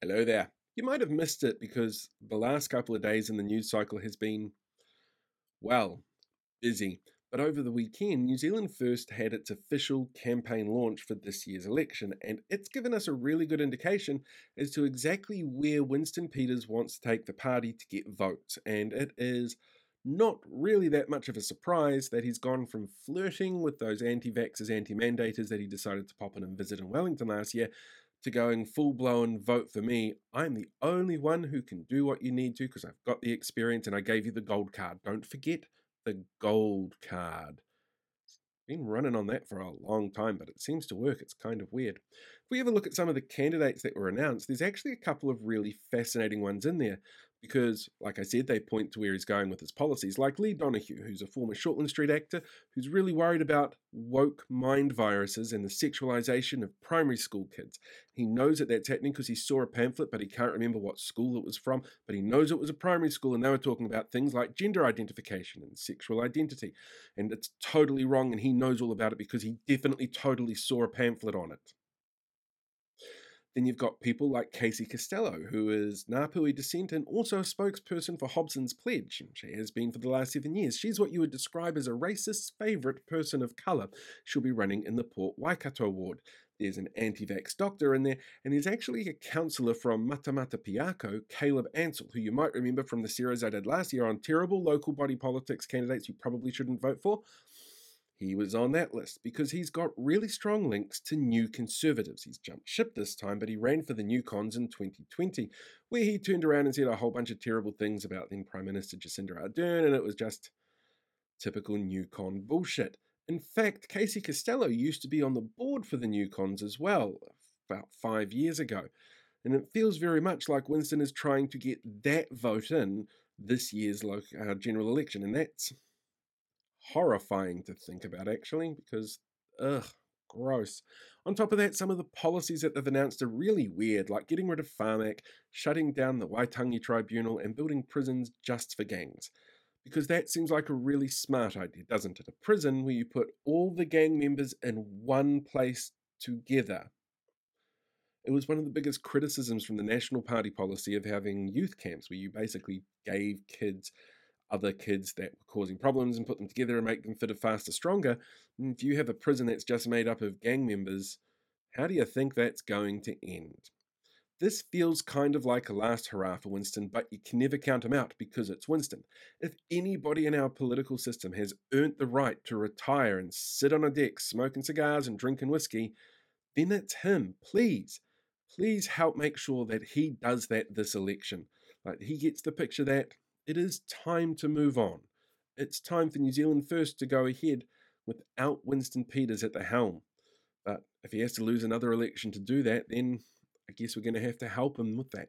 Hello there. You might have missed it because the last couple of days in the news cycle has been, well, busy. But over the weekend, New Zealand First had its official campaign launch for this year's election, and it's given us a really good indication as to exactly where Winston Peters wants to take the party to get votes. And it is not really that much of a surprise that he's gone from flirting with those anti vaxxers, anti mandators that he decided to pop in and visit in Wellington last year to going full blown vote for me. I'm the only one who can do what you need to because I've got the experience and I gave you the gold card. Don't forget the gold card. Been running on that for a long time, but it seems to work. It's kind of weird. If we ever look at some of the candidates that were announced, there's actually a couple of really fascinating ones in there because, like I said, they point to where he's going with his policies, like Lee Donahue, who's a former Shortland Street actor who's really worried about woke mind viruses and the sexualization of primary school kids. He knows that that's happening because he saw a pamphlet, but he can't remember what school it was from, but he knows it was a primary school, and they were talking about things like gender identification and sexual identity, and it's totally wrong, and he knows all about it because he definitely totally saw a pamphlet on it. Then you've got people like Casey Costello, who is Ngāpuhi descent and also a spokesperson for Hobson's Pledge, and she has been for the last 7 years. She's what you would describe as a racist favourite person of colour. She'll be running in the Port Waikato ward. There's an anti-vax doctor in there, and there's actually a councillor from Matamata Piako, Caleb Ansell, who you might remember from the series I did last year on terrible local body politics candidates you probably shouldn't vote for. He was on that list because he's got really strong links to New Conservatives. He's jumped ship this time, but he ran for the New Cons in 2020, where he turned around and said a whole bunch of terrible things about then Prime Minister Jacinda Ardern, and it was just typical New Con bullshit. In fact, Casey Costello used to be on the board for the New Cons as well, about 5 years ago. And it feels very much like Winston is trying to get that vote in this year's general election, and that's horrifying to think about, actually, because, ugh, gross. On top of that, some of the policies that they've announced are really weird, like getting rid of Pharmac, shutting down the Waitangi Tribunal, and building prisons just for gangs. Because that seems like a really smart idea, doesn't it? A prison where you put all the gang members in one place together. It was one of the biggest criticisms from the National Party policy of having youth camps, where you basically gave other kids that were causing problems and put them together and make them fitter, faster, stronger. And if you have a prison that's just made up of gang members, how do you think that's going to end? This feels kind of like a last hurrah for Winston, but you can never count him out because it's Winston. If anybody in our political system has earned the right to retire and sit on a deck smoking cigars and drinking whiskey, then it's him. Please help make sure that he does that this election. Like, he gets the picture that it is time to move on. It's time for New Zealand First to go ahead without Winston Peters at the helm. But if he has to lose another election to do that, then I guess we're going to have to help him with that.